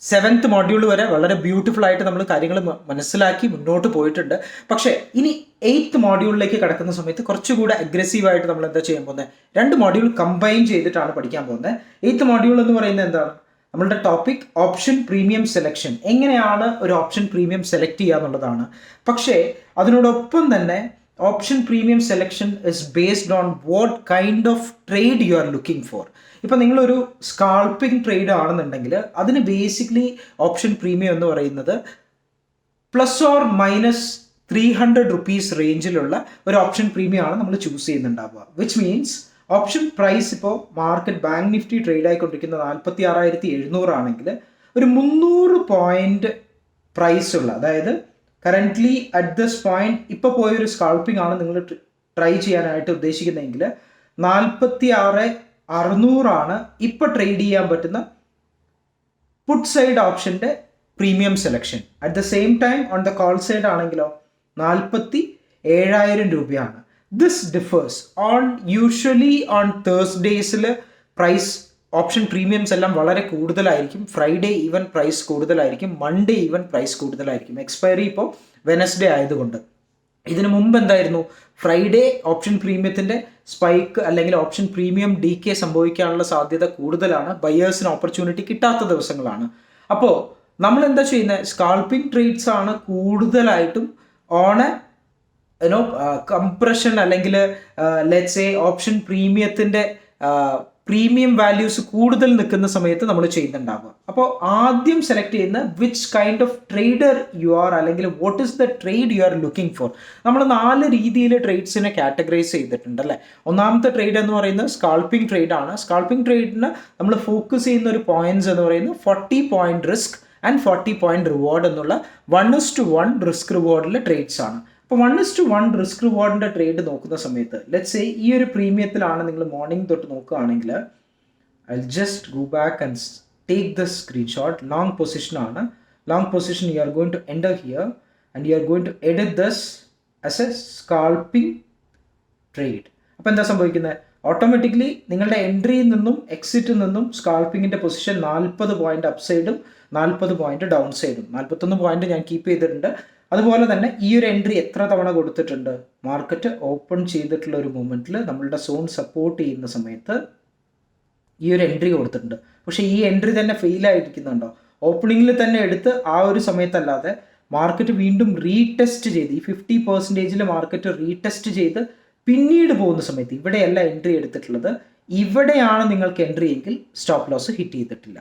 Seventh module വരെ വളരെ beautiful ആയിട്ട് നമ്മൾ കാര്യങ്ങൾ മനസ്സിലാക്കി മുന്നോട്ട് പോയിട്ടുണ്ട്. പക്ഷേ ഇനി 8th മൊഡ്യൂളിലേക്ക് കടക്കുന്ന സമയത്ത് കുറച്ചുകൂടെ അഗ്രസീവായിട്ട് നമ്മൾ എന്താ ചെയ്യാൻ പോകുന്നത്? 2 മൊഡ്യൂൾ കമ്പൈൻ ചെയ്തിട്ടാണ് പഠിക്കാൻ പോകുന്നത്. 8th മൊഡ്യൂൾ എന്ന് പറയുന്നത് എന്താണ്? നമ്മളുടെ ടോപ്പിക് ഓപ്ഷൻ പ്രീമിയം സെലക്ഷൻ. എങ്ങനെയാണ് ഒരു ഓപ്ഷൻ പ്രീമിയം സെലക്ട് ചെയ്യുക എന്നുള്ളതാണ്. പക്ഷേ അതിനോടൊപ്പം തന്നെ option premium selection is based on what kind of trade you are looking four. ഇപ്പം നിങ്ങളൊരു സ്കാൾപ്പിംഗ് ട്രേഡ് ആണെന്നുണ്ടെങ്കിൽ അതിന് ബേസിക്കലി ഓപ്ഷൻ പ്രീമിയം എന്ന് പറയുന്നത് ±300 റേഞ്ചിലുള്ള ഒരു ഓപ്ഷൻ പ്രീമിയം ആണ് നമ്മൾ ചൂസ് ചെയ്യുന്നുണ്ടാവുക. വിച്ച് മീൻസ് ഓപ്ഷൻ പ്രൈസ് ഇപ്പോൾ മാർക്കറ്റ് ബാങ്ക് നിഫ്റ്റി ട്രേഡ് ആയിക്കൊണ്ടിരിക്കുന്ന 46,700 ആണെങ്കിൽ ഒരു 300 പോയിന്റ് പ്രൈസ് ഉള്ള, അതായത് കറൻ്റ്ലി അറ്റ് ദിസ് പോയിന്റ് ഇപ്പോൾ പോയൊരു സ്കാൾപ്പിംഗ് ആണ് നിങ്ങൾ ട്രൈ ചെയ്യാനായിട്ട് ഉദ്ദേശിക്കുന്നതെങ്കിൽ 46,600 ഇപ്പോൾ ട്രേഡ് ചെയ്യാൻ പറ്റുന്ന പുട്ട് സൈഡ് ഓപ്ഷൻ്റെ premium selection. At the same time on the call side ആണെങ്കിലോ 47,000 രൂപയാണ്. ദിസ് ഡിഫേഴ്സ് യൂഷ്വലി ഓൺ തേഴ്സ്ഡേയ്സിൽ പ്രൈസ് ഓപ്ഷൻ പ്രീമിയംസ് എല്ലാം വളരെ കൂടുതലായിരിക്കും. ഫ്രൈഡേ ഈവൻ പ്രൈസ് കൂടുതലായിരിക്കും. മൺഡേ ഈവൻ പ്രൈസ് കൂടുതലായിരിക്കും. എക്സ്പയറി ഇപ്പോൾ വെനസ്ഡേ ആയതുകൊണ്ട്. ഇതിനു മുമ്പ് എന്തായിരുന്നു? ഫ്രൈഡേ ഓപ്ഷൻ പ്രീമിയത്തിൻ്റെ സ്പൈക്ക് അല്ലെങ്കിൽ ഓപ്ഷൻ പ്രീമിയം DK സംഭവിക്കാനുള്ള സാധ്യത കൂടുതലാണ്. ബയേഴ്സിന് ഓപ്പർച്യൂണിറ്റി കിട്ടാത്ത ദിവസങ്ങളാണ്. അപ്പോൾ നമ്മൾ എന്താ ചെയ്യുന്നത്? സ്കാൾപ്പിംഗ് ട്രേഡ്സ് ആണ് കൂടുതലായിട്ടും ഓൺ കംപ്രഷൻ അല്ലെങ്കിൽ ലെറ്റ്സ് സേ ഓപ്ഷൻ പ്രീമിയത്തിൻ്റെ പ്രീമിയം വാല്യൂസ് കൂടുതൽ നിൽക്കുന്ന സമയത്ത് നമ്മൾ ചെയ്യുന്നുണ്ടാവുക. അപ്പോൾ ആദ്യം സെലക്ട് ചെയ്യുന്ന which kind of trader you are, അല്ലെങ്കിൽ what is the trade you are looking for. നമ്മൾ 4 രീതിയിൽ ട്രേഡ്സിനെ കാറ്റഗറൈസ് ചെയ്തിട്ടുണ്ട് അല്ലേ. ഒന്നാമത്തെ ട്രേഡ് എന്ന് പറയുന്നത് സ്കാൾപ്പിംഗ് ട്രേഡ് ആണ്. സ്കാൾപ്പിംഗ് ട്രേഡിന് നമ്മൾ ഫോക്കസ് ചെയ്യുന്ന ഒരു പോയിന്റ്സ് എന്ന് പറയുന്നത് 40 point risk and 40 point reward എന്നുള്ള 1:1 റിസ്ക് റിവാർഡിലെ ട്രേഡ്സ് ആണ്. അപ്പോൾ 1:1 റിസ്ക് റിവാർഡിൻ്റെ ട്രേഡ് നോക്കുന്ന സമയത്ത് ലെറ്റ്സ് സേ ഈ ഒരു പ്രീമിയത്തിലാണ് നിങ്ങൾ മോർണിംഗ് തൊട്ട് നോക്കുകയാണെങ്കിൽ I just go back and take the screenshot. Long position ആണ്. Long position you are going to enter here and you are going to edit this as a scalping trade. അപ്പോൾ എന്താ സംഭവിക്കുന്നത്? Automatically നിങ്ങളുടെ എൻട്രിയിൽ നിന്നും എക്സിറ്റിൽ നിന്നും സ്കാൾപ്പിങ്ങിൻ്റെ position 40 point up സൈഡും 40 point down സൈഡും. 41 point ഞാൻ കീപ്പ് ചെയ്തിട്ടുണ്ട്. അതുപോലെ തന്നെ ഈ ഒരു എൻട്രി എത്ര തവണ കൊടുത്തിട്ടുണ്ട്? മാർക്കറ്റ് ഓപ്പൺ ചെയ്തിട്ടുള്ള ഒരു മൂമെൻറ്റിൽ നമ്മളുടെ സോൺ സപ്പോർട്ട് ചെയ്യുന്ന സമയത്ത് ഈ ഒരു എൻട്രി കൊടുത്തിട്ടുണ്ട്. പക്ഷേ ഈ എൻട്രി തന്നെ ഫെയിൽ ആയിരിക്കുന്നുണ്ടോ? ഓപ്പണിങ്ങിൽ തന്നെ എടുത്ത് ആ ഒരു സമയത്തല്ലാതെ മാർക്കറ്റ് വീണ്ടും റീടെസ്റ്റ് ചെയ്ത് ഈ 50% മാർക്കറ്റ് റീടെസ്റ്റ് ചെയ്ത് പിന്നീട് പോകുന്ന സമയത്ത് ഇവിടെയല്ല എൻട്രി എടുത്തിട്ടുള്ളത്, ഇവിടെയാണ് നിങ്ങൾക്ക് എൻട്രി എങ്കിൽ സ്റ്റോപ്പ് ലോസ് ഹിറ്റ് ചെയ്തിട്ടില്ല.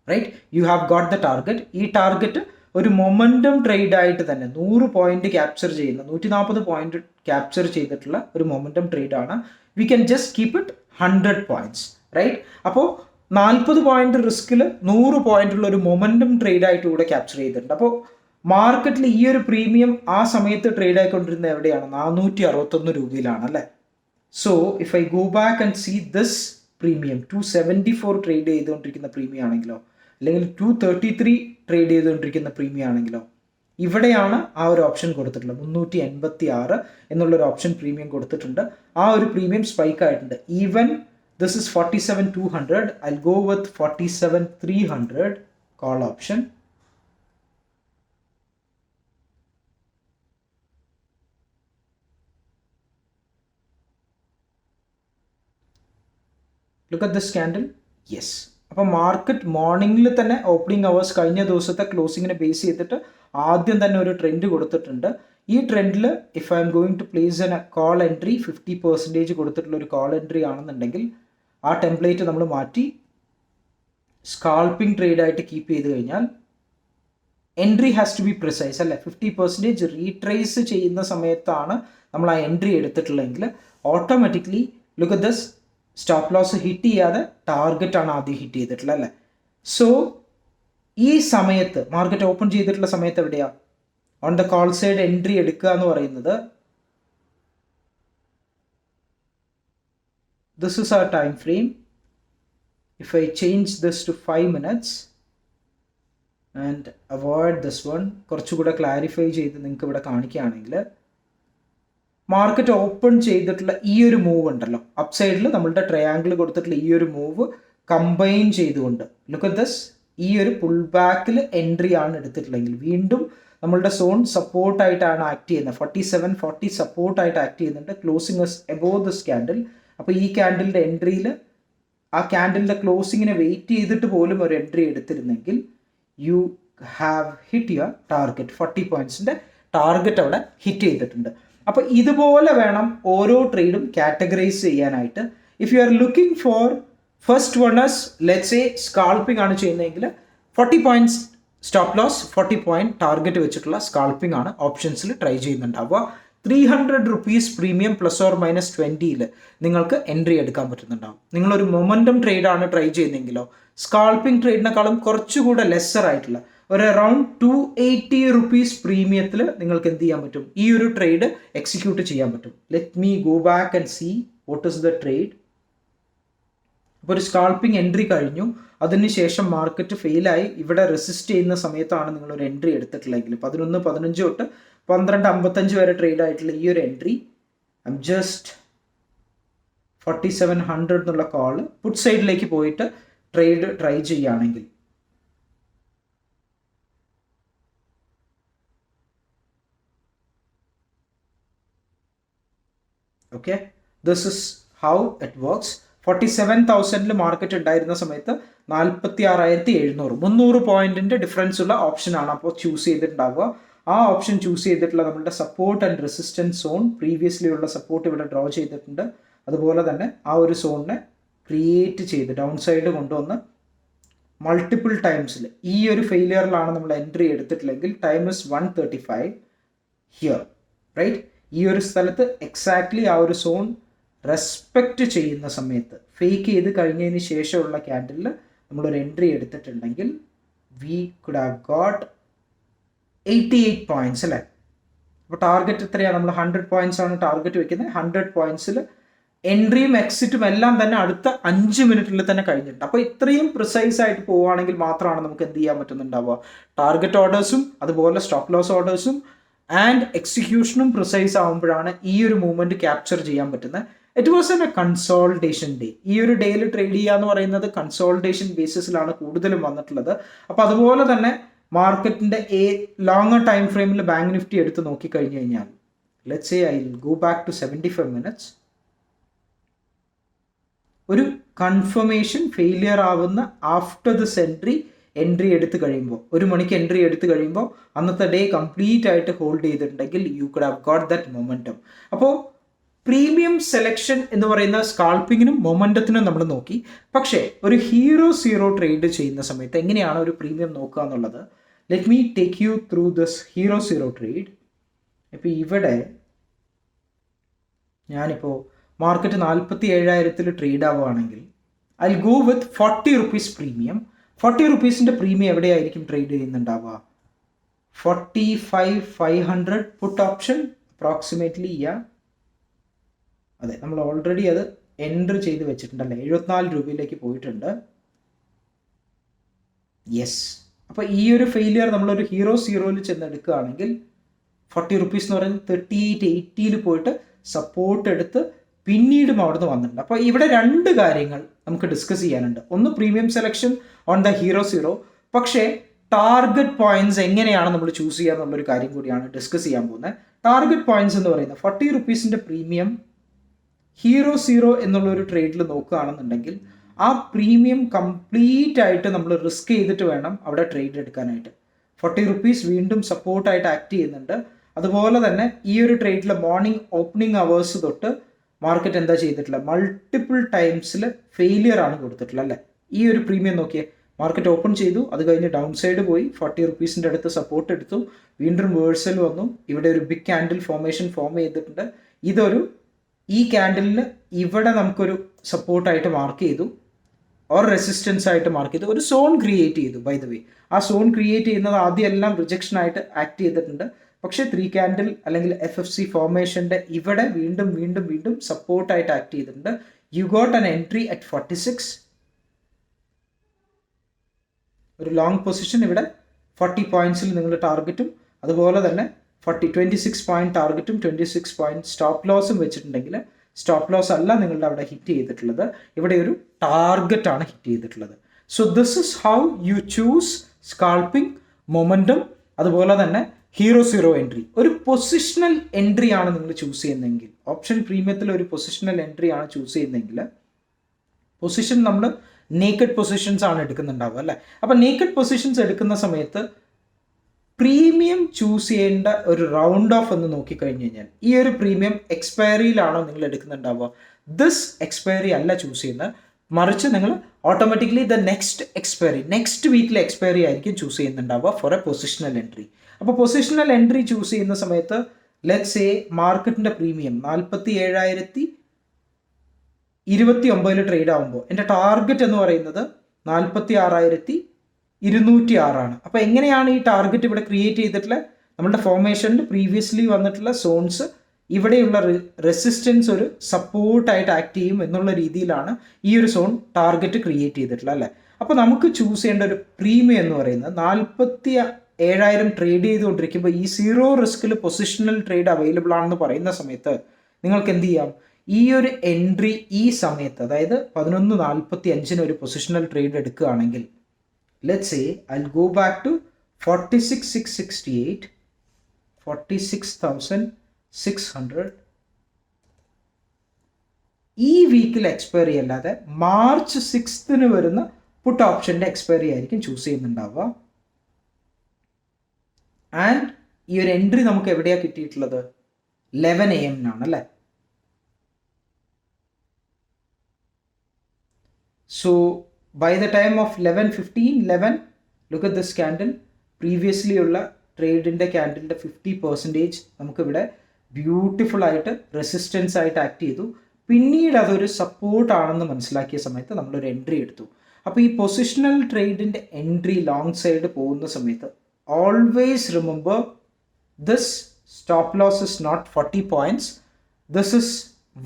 Right, you have got the target. ഈ ടാർഗറ്റ് ഒരു മൊമെൻറ്റം ട്രേഡ് ആയിട്ട് തന്നെ 100 പോയിന്റ് ക്യാപ്ചർ ചെയ്യുന്ന 140 പോയിന്റ് ക്യാപ്ചർ ചെയ്തിട്ടുള്ള ഒരു മൊമെൻറ്റം ട്രേഡാണ്. We can just keep it 100 points. Right, അപ്പോൾ 40 പോയിന്റ് റിസ്കിൽ 100 പോയിന്റ് ഉള്ള ഒരു മൊമെൻറ്റം ട്രേഡ് ആയിട്ട് കൂടെ ക്യാപ്ചർ ചെയ്തിട്ടുണ്ട്. അപ്പോൾ മാർക്കറ്റിൽ ഈ ഒരു പ്രീമിയം ആ സമയത്ത് ട്രേഡ് ആയിക്കൊണ്ടിരുന്നത് എവിടെയാണ്? 461 രൂപയിലാണ് അല്ലേ. So if I go back and see this premium 274 trade ചെയ്തുകൊണ്ടിരിക്കുന്ന പ്രീമിയം ആണെങ്കിലോ, അല്ലെങ്കിൽ 233 ട്രേഡ് ചെയ്തുകൊണ്ടിരിക്കുന്ന പ്രീമിയം ആണെങ്കിലോ, ഇവിടെയാണ് ആ ഒരു ഓപ്ഷൻ കൊടുത്തിട്ടുള്ളത്. 386 എന്നുള്ളൊരു ഓപ്ഷൻ പ്രീമിയം കൊടുത്തിട്ടുണ്ട്. ആ ഒരു പ്രീമിയം സ്പൈക്ക് ആയിട്ടുണ്ട്. Even this is 47,200. I go with 47,300 call option. Look at this candle. Yes, അപ്പോൾ മാർക്കറ്റ് മോർണിംഗിൽ തന്നെ ഓപ്പണിംഗ് അവേഴ്സ് കഴിഞ്ഞ ദിവസത്തെ ക്ലോസിങ്ങിനെ ബേസ് ചെയ്തിട്ട് ആദ്യം തന്നെ ഒരു ട്രെൻഡ് കൊടുത്തിട്ടുണ്ട്. ഈ ട്രെൻഡിൽ if I am going to place an call entry 50% കൊടുത്തിട്ടുള്ള ഒരു കോൾ എൻട്രി ആണെന്നുണ്ടെങ്കിൽ ആ ടെംപ്ലേറ്റ് നമ്മൾ മാറ്റി സ്കാൾപ്പിംഗ് ട്രേഡായിട്ട് കീപ്പ് ചെയ്ത് കഴിഞ്ഞാൽ entry has to be precise അല്ലേ. 50% റീട്രേസ് ചെയ്യുന്ന സമയത്താണ് നമ്മൾ ആ എൻട്രി എടുത്തിട്ടുള്ളതെങ്കിൽ automatically look at this, stop loss hit ചെയ്യാതെ ടാർഗറ്റാണ് ആദ്യം ഹിറ്റ് ചെയ്തിട്ടുള്ളത് അല്ലേ. സോ ഈ സമയത്ത് മാർക്കറ്റ് ഓപ്പൺ ചെയ്തിട്ടുള്ള സമയത്ത് എവിടെയാണ് on the call side entry എടുക്കുക എന്ന് പറയുന്നത്? This is our time frame. If I change this to 5 minutes and avoid this one, കുറച്ചുകൂടെ ക്ലാരിഫൈ ചെയ്ത് നിങ്ങൾക്ക് ഇവിടെ കാണിക്കുകയാണെങ്കിൽ മാർക്കറ്റ് ഓപ്പൺ ചെയ്തിട്ടുള്ള ഈ ഒരു മൂവ് ഉണ്ടല്ലോ, അപ്പ് സൈഡിൽ നമ്മളുടെ ട്രയാങ്കിൾ കൊടുത്തിട്ടുള്ള ഈ ഒരു മൂവ് കമ്പൈൻ ചെയ്തുകൊണ്ട് ലുക്ക് അറ്റ് ദിസ്, ഈ ഒരു പുൾ ബാക്കിൽ എൻട്രി ആണ് എടുത്തിട്ടുള്ളെങ്കിൽ വീണ്ടും നമ്മളുടെ സോൺ സപ്പോർട്ടായിട്ടാണ് ആക്ട് ചെയ്യുന്നത്. 4740 സപ്പോർട്ടായിട്ട് ആക്ട് ചെയ്യുന്നുണ്ട്. Closing above this candle. അപ്പോൾ ഈ ക്യാൻഡിലിൻ്റെ എൻട്രിയിൽ ആ ക്യാൻഡിലിൻ്റെ ക്ലോസിങ്ങിനെ വെയിറ്റ് ചെയ്തിട്ട് പോലും ഒരു എൻട്രി എടുത്തിരുന്നെങ്കിൽ you have hit your target. 40 പോയിൻറ്റ്സിൻ്റെ ടാർഗറ്റ് അവിടെ ഹിറ്റ് ചെയ്തിട്ടുണ്ട്. അപ്പോൾ ഇതുപോലെ വേണം ഓരോ ട്രേഡും കാറ്റഗറൈസ് ചെയ്യാനായിട്ട്. If you are looking for first one is let's say scalping ആണ് ചെയ്യുന്നതെങ്കിൽ 40 points stop loss, 40 point target വെച്ചിട്ടുള്ള സ്കാൾപ്പിംഗ് ആണ് ഓപ്ഷൻസിൽ ട്രൈ ചെയ്യുന്നുണ്ടാവുക. 300 റുപ്പീസ് പ്രീമിയം ±20 നിങ്ങൾക്ക് എൻട്രി എടുക്കാൻ പറ്റുന്നുണ്ടാവും. നിങ്ങളൊരു മൊമെൻറ്റം ട്രേഡാണ് ട്രൈ ചെയ്യുന്നതെങ്കിലോ സ്കാൾപ്പിംഗ് ട്രേഡിനേക്കാളും കുറച്ചുകൂടെ ലെസ്സർ ആയിട്ടുള്ള ഒരു അറൗണ്ട് 280 റുപ്പീസ് പ്രീമിയത്തിൽ നിങ്ങൾക്ക് എന്ത് ചെയ്യാൻ പറ്റും, ഈ ഒരു ട്രേഡ് എക്സിക്യൂട്ട് ചെയ്യാൻ പറ്റും. Let me go back and see what is the trade. അപ്പോൾ ഒരു സ്കാൾപ്പിംഗ് എൻട്രി കഴിഞ്ഞു, അതിനുശേഷം മാർക്കറ്റ് ഫെയിലായി ഇവിടെ റെസിസ്റ്റ് ചെയ്യുന്ന സമയത്താണ് നിങ്ങളൊരു എൻട്രി എടുത്തിട്ടുള്ളതെങ്കിൽ 11:15 തൊട്ട് 12:55 വരെ ട്രേഡ് ആയിട്ടുള്ള ഈ ഒരു എൻട്രി ഐ എം ജസ്റ്റ് 4700 എന്നുള്ള കോള് പുട്ട് സൈഡിലേക്ക് പോയിട്ട് ട്രേഡ് ട്രൈ ചെയ്യുകയാണെങ്കിൽ okay, this is how it works. 47,000 market ഉണ്ടായിരുന്ന സമയത്ത് 46,700 300 പോയിന്റിന്റെ ഡിഫറൻസ് ഉള്ള ഓപ്ഷനാണ് അപ്പോൾ ചൂസ് ചെയ്തിട്ടുണ്ടാവുക. ആ ഓപ്ഷൻ ചൂസ് ചെയ്തിട്ടുള്ള നമ്മുടെ support and resistance zone previously ഉള്ള സപ്പോർട്ട് ഇവിടെ ഡ്രോ ചെയ്തിട്ടുണ്ട്. അതുപോലെ തന്നെ ആ ഒരു സോണിനെ ക്രിയേറ്റ് ചെയ്ത് ഡൗൺ സൈഡ് കൊണ്ടുവന്ന് മൾട്ടിപ്പിൾ ടൈംസിൽ ഈ ഒരു ഫെയിലിയറിലാണ് നമ്മൾ എൻട്രി എടുത്തിട്ടില്ലെങ്കിൽ ടൈം ഇസ് 1:35 ഹിയർ റൈറ്റ്. ഈ ഒരു സ്ഥലത്ത് എക്സാക്ട്ലി ആ ഒരു സോൺ റെസ്പെക്റ്റ് ചെയ്യുന്ന സമയത്ത് ഫേക്ക് ചെയ്ത് കഴിഞ്ഞതിന് ശേഷമുള്ള ക്യാൻഡിലിൽ നമ്മളൊരു എൻട്രി എടുത്തിട്ടുണ്ടെങ്കിൽ we could have got 88 points അല്ലേ. അപ്പോൾ ടാർഗറ്റ് എത്രയാണ്, നമ്മൾ 100 പോയിൻറ്റ്സ് ആണ് ടാർഗറ്റ് വെക്കുന്നത്. 100 പോയിൻറ്റ്സിൽ എൻട്രിയും എക്സിറ്റും എല്ലാം തന്നെ അടുത്ത 5 മിനിറ്റിൽ തന്നെ കഴിഞ്ഞിട്ടുണ്ട്. അപ്പോൾ ഇത്രയും പ്രിസൈസ് ആയിട്ട് പോവുകയാണെങ്കിൽ മാത്രമാണ് നമുക്ക് എന്ത് ചെയ്യാൻ പറ്റുന്നുണ്ടാവുക, ടാർഗറ്റ് ഓർഡേഴ്സും അതുപോലെ സ്റ്റോപ്പ് ലോസ് ഓർഡേഴ്സും ആൻഡ് എക്സിക്യൂഷനും പ്രിസൈസ് ആകുമ്പോഴാണ് ഈ ഒരു മൂവ്മെൻറ്റ് ക്യാപ്ചർ ചെയ്യാൻ പറ്റുന്നത്. It was A consultation day. ഈ ഒരു ഡേയിൽ ട്രേഡ് ചെയ്യുക എന്ന് പറയുന്നത് കൺസോൾട്ടേഷൻ ബേസിസിലാണ് കൂടുതലും വന്നിട്ടുള്ളത്. അപ്പോൾ അതുപോലെ തന്നെ മാർക്കറ്റിൻ്റെ ലോങ്ങർ ടൈം ഫ്രെയിമിൽ ബാങ്ക് നിഫ്റ്റി എടുത്ത് നോക്കിക്കഴിഞ്ഞ് കഴിഞ്ഞാൽ let's say I will go back to 75 minutes. ഒരു കൺഫർമേഷൻ ഫെയിലിയർ ആവുന്ന ആഫ്റ്റർ ദിസ് എൻട്രി എടുത്ത് കഴിയുമ്പോൾ 1 മണിക്ക് എൻട്രി എടുത്ത് കഴിയുമ്പോൾ അന്നത്തെ ഡേ കംപ്ലീറ്റ് ആയിട്ട് ഹോൾഡ് ചെയ്തിട്ടുണ്ടെങ്കിൽ you could have got that momentum. അപ്പോൾ പ്രീമിയം സെലക്ഷൻ എന്ന് പറയുന്ന സ്കാൾപ്പിങ്ങിനും മൊമെൻറ്റത്തിനും നമ്മൾ നോക്കി. പക്ഷേ ഒരു ഹീറോ സീറോ ട്രേഡ് ചെയ്യുന്ന സമയത്ത് എങ്ങനെയാണ് ഒരു പ്രീമിയം നോക്കുക എന്നുള്ളത് let me take you through this hero zero trade. ഇപ്പോൾ ഇവിടെ ഞാനിപ്പോൾ മാർക്കറ്റ് 47,000 ട്രേഡ് ആവുകയാണെങ്കിൽ I go with 40 rupees premium. 40 റുപ്പീസിൻ്റെ പ്രീമിയം എവിടെയായിരിക്കും ട്രേഡ് ചെയ്യുന്നുണ്ടാവുക, 45,500 പുട്ട് ഓപ്ഷൻ അപ്രോക്സിമേറ്റ്ലി. അതെ, നമ്മൾ ഓൾറെഡി അത് എൻട്രി ചെയ്ത് വെച്ചിട്ടുണ്ടല്ലേ, 74 രൂപയിലേക്ക് പോയിട്ടുണ്ട്. യെസ്. അപ്പോൾ ഈ ഒരു ഫെയിലിയർ നമ്മളൊരു ഹീറോ സീറോയിൽ ചെന്ന് എടുക്കുകയാണെങ്കിൽ 40 റുപ്പീസ് എന്ന് പറയുന്നത് 3880 പോയിട്ട് സപ്പോർട്ട് എടുത്ത് പിന്നീടും അവിടെ നിന്ന് വന്നിട്ടുണ്ട്. അപ്പോൾ ഇവിടെ 2 കാര്യങ്ങൾ നമുക്ക് ഡിസ്കസ് ചെയ്യാനുണ്ട്. ഒന്ന് premium selection on the hero zero, പക്ഷേ ടാർഗറ്റ് പോയിന്റ്സ് എങ്ങനെയാണ് നമ്മൾ ചൂസ് ചെയ്യുക എന്നുള്ളൊരു കാര്യം കൂടിയാണ് ഡിസ്കസ് ചെയ്യാൻ പോകുന്നത്. ടാർഗറ്റ് പോയിന്റ്സ് എന്ന് പറയുന്നത് 40 റുപ്പീസിൻ്റെ പ്രീമിയം ഹീറോ സീറോ എന്നുള്ളൊരു ട്രേഡിൽ നോക്കുകയാണെന്നുണ്ടെങ്കിൽ ആ പ്രീമിയം കംപ്ലീറ്റ് ആയിട്ട് നമ്മൾ റിസ്ക് ചെയ്തിട്ട് വേണം അവിടെ ട്രേഡ് എടുക്കാനായിട്ട്. 40 റുപ്പീസ് വീണ്ടും സപ്പോർട്ടായിട്ട് ആക്ട് ചെയ്യുന്നുണ്ട്. അതുപോലെ തന്നെ ഈ ഒരു ട്രേഡിൽ മോർണിംഗ് ഓപ്പണിംഗ് അവേഴ്സ് തൊട്ട് മാർക്കറ്റ് എന്താ ചെയ്തിട്ടില്ല, മൾട്ടിപ്പിൾ ടൈംസിൽ ഫെയിലിയർ ആണ് കൊടുത്തിട്ടുള്ളത് അല്ലേ. ഈ ഒരു പ്രീമിയം നോക്കിയേ, മാർക്കറ്റ് ഓപ്പൺ ചെയ്തു, അത് കഴിഞ്ഞ് ഡൗൺ സൈഡ് പോയി 40 റുപ്പീസിൻ്റെ അടുത്ത് സപ്പോർട്ട് എടുത്തു, വീണ്ടും റിവേഴ്സൽ വന്നു, ഇവിടെ ഒരു ബിഗ് ക്യാൻഡിൽ ഫോർമേഷൻ ഫോം ചെയ്തിട്ടുണ്ട്. ഈ ക്യാൻഡിലിന് ഇവിടെ നമുക്കൊരു സപ്പോർട്ടായിട്ട് മാർക്ക് ചെയ്തു ഓർ റെസിസ്റ്റൻസ് ആയിട്ട് മാർക്ക് ചെയ്തു, ഒരു സോൺ ക്രിയേറ്റ് ചെയ്തു. ബൈ ദ വേ ആ സോൺ ക്രിയേറ്റ് ചെയ്യുന്നത് ആദ്യം എല്ലാം റിജക്ഷൻ ആയിട്ട് ആക്ട് ചെയ്തിട്ടുണ്ട്. പക്ഷേ 3 ക്യാൻഡിൽ അല്ലെങ്കിൽ FFC ഫോർമേഷൻ്റെ ഇവിടെ വീണ്ടും വീണ്ടും വീണ്ടും സപ്പോർട്ടായിട്ട് ആക്ട് ചെയ്തിട്ടുണ്ട്. You got an entry at 46. ഒരു ലോങ് പൊസിഷൻ ഇവിടെ 40 പോയിൻറ്റ്സിൽ നിങ്ങൾ ടാർഗറ്റും അതുപോലെ തന്നെ 26 പോയിൻറ്റ് ടാർഗറ്റും 26 പോയിൻറ്റ് സ്റ്റോപ്പ് ലോസും വെച്ചിട്ടുണ്ടെങ്കിൽ സ്റ്റോപ്പ് ലോസ് അല്ല നിങ്ങളുടെ അവിടെ ഹിറ്റ് ചെയ്തിട്ടുള്ളത്, ഇവിടെ ഒരു ടാർഗറ്റാണ് ഹിറ്റ് ചെയ്തിട്ടുള്ളത്. So this is how you choose scalping, momentum, അതുപോലെ തന്നെ ഹീറോ സീറോ എൻട്രി. ഒരു പൊസിഷണൽ എൻട്രി ആണ് നിങ്ങൾ ചൂസ് ചെയ്യുന്നതെങ്കിൽ, ഓപ്ഷൻ പ്രീമിയത്തിൽ ഒരു പൊസിഷണൽ എൻട്രി ആണ് ചൂസ് ചെയ്യുന്നതെങ്കിൽ, പൊസിഷൻ നമ്മൾ നേക്കഡ് പൊസിഷൻസ് ആണ് എടുക്കുന്നുണ്ടാവുക അല്ലേ. അപ്പം നേക്കഡ് പൊസിഷൻസ് എടുക്കുന്ന സമയത്ത് പ്രീമിയം ചൂസ് ചെയ്യേണ്ട ഒരു റൗണ്ട് ഓഫ് എന്ന് നോക്കിക്കഴിഞ്ഞ് കഴിഞ്ഞാൽ, ഈ ഒരു പ്രീമിയം എക്സ്പയറിയിലാണോ നിങ്ങൾ എടുക്കുന്നുണ്ടാവുക? ദിസ് എക്സ്പയറി അല്ല ചൂസ് ചെയ്യുന്നത്, മറിച്ച് നിങ്ങൾ automatically the next expiry, next വീക്കിലെ എക്സ്പയറി ആയിരിക്കും ചൂസ് ചെയ്യുന്നുണ്ടാവുക ഫോർ എ പൊസിഷണൽ എൻട്രി. അപ്പോൾ പൊസിഷണൽ എൻട്രി ചൂസ് ചെയ്യുന്ന സമയത്ത് ലെറ്റ്സ് സേ മാർക്കറ്റിൻ്റെ പ്രീമിയം 47,029 ട്രേഡ് ആകുമ്പോൾ എൻ്റെ ടാർഗറ്റ് എന്ന് പറയുന്നത് 46,206 അപ്പോൾ എങ്ങനെയാണ് ഈ ടാർഗറ്റ് ഇവിടെ ക്രിയേറ്റ് ചെയ്തിട്ടുള്ളത്? നമ്മുടെ ഫോർമേഷനിൽ പ്രീവിയസ്ലി വന്നിട്ടുള്ള സോൺസ്, ഇവിടെയുള്ള റെസിസ്റ്റൻസ് ഒരു സപ്പോർട്ടായിട്ട് ആക്ട് ചെയ്യും എന്നുള്ള രീതിയിലാണ് ഈ ഒരു സോൺ ടാർഗറ്റ് ക്രിയേറ്റ് ചെയ്തിട്ടുള്ളത് അല്ലേ. അപ്പോൾ നമുക്ക് ചൂസ് ചെയ്യേണ്ട ഒരു പ്രീമിയം എന്ന് പറയുന്നത് 47,000 ട്രേഡ് ചെയ്തുകൊണ്ടിരിക്കുമ്പോൾ ഈ സീറോ റിസ്കിൽ പൊസിഷണൽ ട്രേഡ് അവൈലബിൾ ആണെന്ന് പറയുന്ന സമയത്ത് നിങ്ങൾക്ക് എന്ത് ചെയ്യാം? ഈ ഒരു എൻട്രി ഈ സമയത്ത്, അതായത് 11:45 ഒരു പൊസിഷണൽ ട്രേഡ് എടുക്കുകയാണെങ്കിൽ, let's say I'll go back to 46,668, 46,600 ഈ വീക്കിൽ എക്സ്പയറി അല്ലാതെ മാർച്ച് 6th വരുന്ന പുട്ട് ഓപ്ഷൻ്റെ എക്സ്പയറി ആയിരിക്കും ചൂസ് ചെയ്യുന്നുണ്ടാവുക. ആൻഡ് ഈ ഒരു എൻട്രി നമുക്ക് എവിടെയാണ് കിട്ടിയിട്ടുള്ളത്? 11 AM അല്ലേ. So by the time of 11:15, look at this candle, previously ഉള്ള ട്രേഡിൻ്റെ ക്യാൻഡിലിൻ്റെ 50% നമുക്കിവിടെ ബ്യൂട്ടിഫുൾ ആയിട്ട് റെസിസ്റ്റൻസ് ആയിട്ട് ആക്ട് ചെയ്തു. പിന്നീട് അതൊരു സപ്പോർട്ട് ആണെന്ന് മനസ്സിലാക്കിയ സമയത്ത് നമ്മളൊരു എൻട്രി എടുത്തു. അപ്പോൾ ഈ പൊസിഷണൽ ട്രേഡിൻ്റെ എൻട്രി ലോങ് സൈഡ് പോകുന്ന സമയത്ത് always remember this stop loss is not 40 points, this is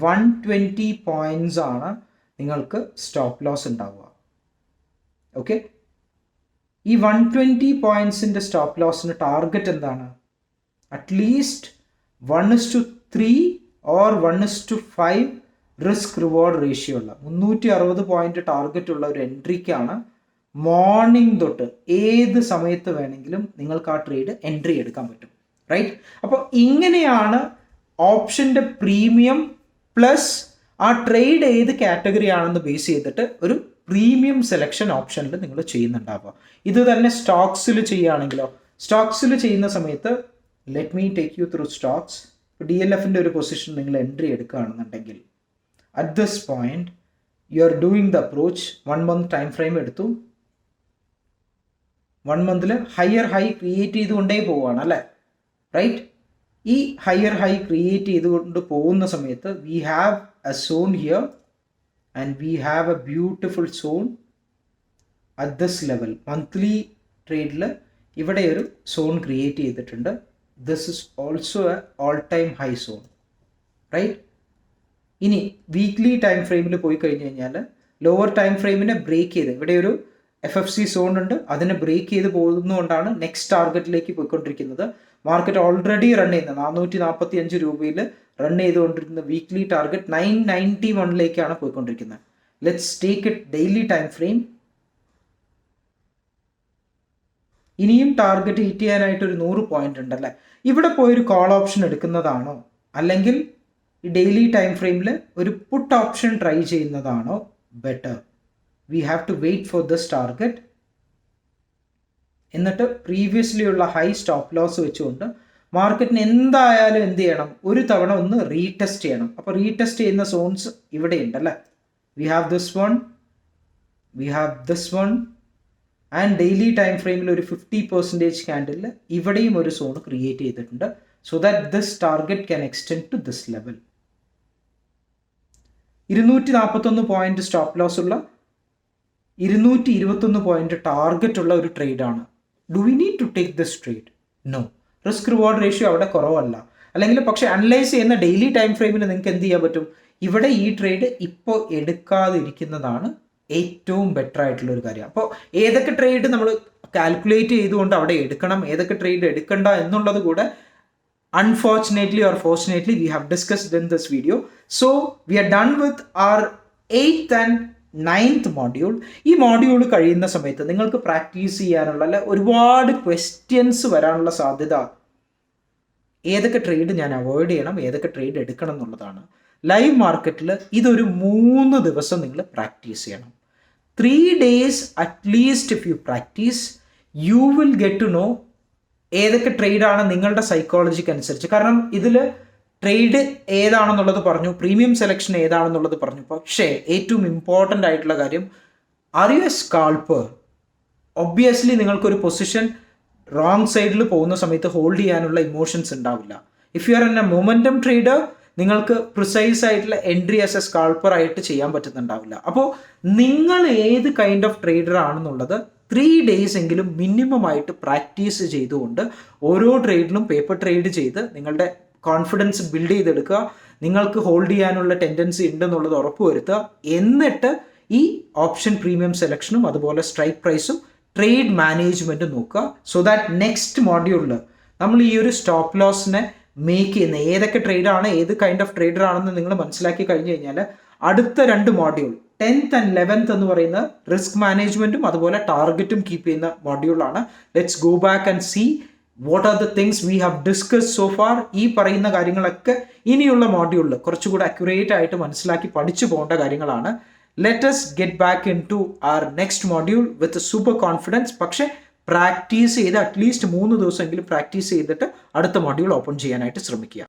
120 points ആണ് നിങ്ങൾക്ക് സ്റ്റോപ്പ് ലോസ് ഉണ്ടാവുക. ഓക്കെ, ഈ 120 പോയിൻറ്റ്സിൻ്റെ സ്റ്റോപ്പ് ലോസിന് ടാർഗറ്റ് എന്താണ്? At least 1:3 or 1:5 risk reward ratio ഉള്ള 360 പോയിന്റ് ടാർഗറ്റ് ഉള്ള ഒരു എൻട്രിക്കാണ് മോർണിംഗ് തൊട്ട് ഏത് സമയത്ത് വേണമെങ്കിലും നിങ്ങൾക്ക് ആ ട്രേഡ് എൻട്രി എടുക്കാൻ പറ്റും, റൈറ്റ്? അപ്പോൾ ഇങ്ങനെയാണ് ഓപ്ഷൻ്റെ പ്രീമിയം പ്ലസ് ആ ട്രേഡ് ഏത് കാറ്റഗറി ആണെന്ന് ബേസ് ചെയ്തിട്ട് ഒരു പ്രീമിയം സെലക്ഷൻ ഓപ്ഷനിൽ നിങ്ങൾ ചെയ്യുന്നുണ്ടാവുക. ഇത് തന്നെ സ്റ്റോക്സിൽ ചെയ്യുകയാണെങ്കിലോ, സ്റ്റോക്സിൽ ചെയ്യുന്ന സമയത്ത് let me take you through stocks. DLFൻ്റെ ഒരു പൊസിഷൻ നിങ്ങൾ എൻട്രി എടുക്കുകയാണെന്നുണ്ടെങ്കിൽ at this point you are doing the approach 1 month time frame എടുത്തു. 1 month ഹയർ ഹൈ ക്രിയേറ്റ് ചെയ്തുകൊണ്ടേ പോവുകയാണ് അല്ലേ, റൈറ്റ്? ഈ ഹയർ ഹൈ ക്രിയേറ്റ് ചെയ്തുകൊണ്ട് പോകുന്ന സമയത്ത് we have a zone here and we have a beautiful zone at this level. Monthly ട്രേഡിൽ ഇവിടെ ഒരു സോൺ ക്രിയേറ്റ് ചെയ്തിട്ടുണ്ട്. This is also a all time high zone, right? ഇനി വീക്ക്ലി ടൈം ഫ്രെയിമിൽ പോയി കഴിഞ്ഞ് കഴിഞ്ഞാൽ ലോവർ ടൈം ഫ്രെയിമിനെ ബ്രേക്ക് ചെയ്ത് ഇവിടെ ഒരു FFC സോൺ ഉണ്ട്, അതിനെ ബ്രേക്ക് ചെയ്ത് പോകുന്നതുകൊണ്ടാണ് നെക്സ്റ്റ് ടാർഗറ്റിലേക്ക് പോയിക്കൊണ്ടിരിക്കുന്നത്. മാർക്കറ്റ് ഓൾറെഡി റൺ ചെയ്യുന്നത് 445 രൂപയിൽ റൺ ചെയ്തുകൊണ്ടിരുന്ന വീക്ക്ലി ടാർഗറ്റ് 991 പോയിക്കൊണ്ടിരിക്കുന്നത്. Let's take it daily time frame. ഇനിയും ടാർഗറ്റ് ഹിറ്റ് ചെയ്യാനായിട്ട് ഒരു 100 പോയിന്റ് ഉണ്ടല്ലേ. ഇവിടെ പോയൊരു കോൾ ഓപ്ഷൻ എടുക്കുന്നതാണോ അല്ലെങ്കിൽ ഈ ഡെയിലി ടൈം ഫ്രെയിമിൽ ഒരു പുട്ട് ഓപ്ഷൻ ട്രൈ ചെയ്യുന്നതാണോ better? We have to wait for this target. എന്നിട്ട് പ്രീവിയസ്ലി ഉള്ള ഹൈ സ്റ്റോപ്പ് ലോസ് വെച്ചുകൊണ്ട് മാർക്കറ്റിന് എന്തായാലും എന്ത് ചെയ്യണം? ഒരു തവണ ഒന്ന് റീടെസ്റ്റ് ചെയ്യണം. അപ്പോൾ റീടെസ്റ്റ് ചെയ്യുന്ന സോൺസ് ഇവിടെ ഉണ്ടല്ലേ. We have this one, we have this one and daily time ഫ്രെയിമിൽ ഒരു 50% ക്യാൻഡിലിൽ ഇവിടെയും ഒരു സോൺ ക്രിയേറ്റ് ചെയ്തിട്ടുണ്ട്. So that this target can extend to this level. 241 point stop loss ഉള്ള 221 പോയിന്റ് ടാർഗറ്റ് ഉള്ള ഒരു ട്രേഡാണ്. Do we need to take this trade? No. Risk reward ratio അവിടെ കുറവല്ല. അല്ലെങ്കിൽ പക്ഷേ അനലൈസ് ചെയ്യുന്ന ഡെയിലി ടൈം ഫ്രെയിമിൽ നിങ്ങൾക്ക് എന്ത് ചെയ്യാൻ പറ്റും? ഇവിടെ ഈ ട്രേഡ് ഇപ്പോൾ എടുക്കാതിരിക്കുന്നതാണ് ഏറ്റവും ബെറ്റർ ആയിട്ടുള്ള ഒരു കാര്യം. അപ്പോൾ ഏതൊക്കെ ട്രേഡ് നമ്മൾ കാൽക്കുലേറ്റ് ചെയ്തുകൊണ്ട് അവിടെ എടുക്കണം, ഏതൊക്കെ ട്രേഡ് എടുക്കണ്ട എന്നുള്ളത് കൂടെ unfortunately or fortunately we have discussed in this video. So we are done with our 8th and 9th module. ഈ മോഡ്യൂൾ കഴിയുന്ന സമയത്ത് നിങ്ങൾക്ക് പ്രാക്ടീസ് ചെയ്യാനുള്ള അല്ല ഒരുപാട് ക്വസ്റ്റ്യൻസ് വരാനുള്ള സാധ്യത ഏതൊക്കെ ട്രേഡ് ഞാൻ അവോയ്ഡ് ചെയ്യണം, ഏതൊക്കെ ട്രേഡ് എടുക്കണം എന്നുള്ളതാണ്. ലൈവ് മാർക്കറ്റിൽ ഇതൊരു 3 ദിവസം നിങ്ങൾ പ്രാക്ടീസ് ചെയ്യണം. 3 days at least if you practice you will get to know ഏതൊക്കെ ട്രേഡാണ് നിങ്ങളുടെ സൈക്കോളജിക്ക് അനുസരിച്ച്. കാരണം ഇതിൽ ട്രേഡ് ഏതാണെന്നുള്ളത് പറഞ്ഞു, പ്രീമിയം സെലക്ഷൻ ഏതാണെന്നുള്ളത് പറഞ്ഞു. പക്ഷേ ഏറ്റവും ഇമ്പോർട്ടൻ്റ് ആയിട്ടുള്ള കാര്യം, ആർ യു എ സ്കാൾപ്പർ? ഒബ്വിയസ്ലി നിങ്ങൾക്കൊരു പൊസിഷൻ റോങ് സൈഡിൽ പോകുന്ന സമയത്ത് ഹോൾഡ് ചെയ്യാനുള്ള ഇമോഷൻസ് ഉണ്ടാവില്ല. If you R N A momentum trader നിങ്ങൾക്ക് പ്രിസൈസ് ആയിട്ടുള്ള എൻട്രി ആസ് എ സ്കാൾപ്പർ ആയിട്ട് ചെയ്യാൻ പറ്റുന്നുണ്ടാവില്ല. അപ്പോൾ നിങ്ങൾ ഏത് കൈൻഡ് ഓഫ് ട്രേഡർ ആണെന്നുള്ളത് 3 days എങ്കിലും മിനിമം ആയിട്ട് പ്രാക്ടീസ് ചെയ്തുകൊണ്ട് ഓരോ ട്രേഡിലും പേപ്പർ ട്രേഡ് ചെയ്ത് നിങ്ങളുടെ കോൺഫിഡൻസ് ബിൽഡ് ചെയ്തെടുക്കുക. നിങ്ങൾക്ക് ഹോൾഡ് ചെയ്യാനുള്ള ടെൻഡൻസി ഉണ്ടെന്നുള്ളത് ഉറപ്പുവരുത്തുക. എന്നിട്ട് ഈ ഓപ്ഷൻ പ്രീമിയം സെലക്ഷനും അതുപോലെ സ്ട്രൈക്ക് പ്രൈസും ട്രേഡ് മാനേജ്മെൻറ്റും നോക്കുക. സോ ദാറ്റ് നെക്സ്റ്റ് മോഡ്യൂളിൽ നമ്മൾ ഈ ഒരു സ്റ്റോപ്പ് ലോസിനെ മേക്ക് ചെയ്യുന്ന ഏതൊക്കെ ട്രേഡാണ്, ഏത് കൈൻഡ് ഓഫ് ട്രേഡർ ആണെന്ന് നിങ്ങൾ മനസ്സിലാക്കി കഴിഞ്ഞ് കഴിഞ്ഞാൽ അടുത്ത 2 മോഡ്യൂൾ 10th and 11th എന്ന് പറയുന്ന റിസ്ക് മാനേജ്മെൻറ്റും അതുപോലെ ടാർഗറ്റും കീപ്പ് ചെയ്യുന്ന മോഡ്യൂളാണ്. Let's go back and see what are the things we have discuss so far. ഈ പറയുന്ന കാര്യങ്ങളൊക്കെ ഇനിയുള്ള മോഡ്യൂളിൽ കുറച്ചുകൂടി അക്യുറേറ്റ് ആയിട്ട് മനസ്സിലാക്കി പഠിച്ചു പോകേണ്ട കാര്യങ്ങളാണ്. Let us get back into our next module with super confidence. പക്ഷേ പ്രാക്ടീസ് ചെയ്ത് അറ്റ്ലീസ്റ്റ് 3 ദിവസമെങ്കിലും പ്രാക്ടീസ് ചെയ്തിട്ട് അടുത്ത മോഡ്യൂൾ ഓപ്പൺ ചെയ്യാനായിട്ട് ശ്രമിക്കുക.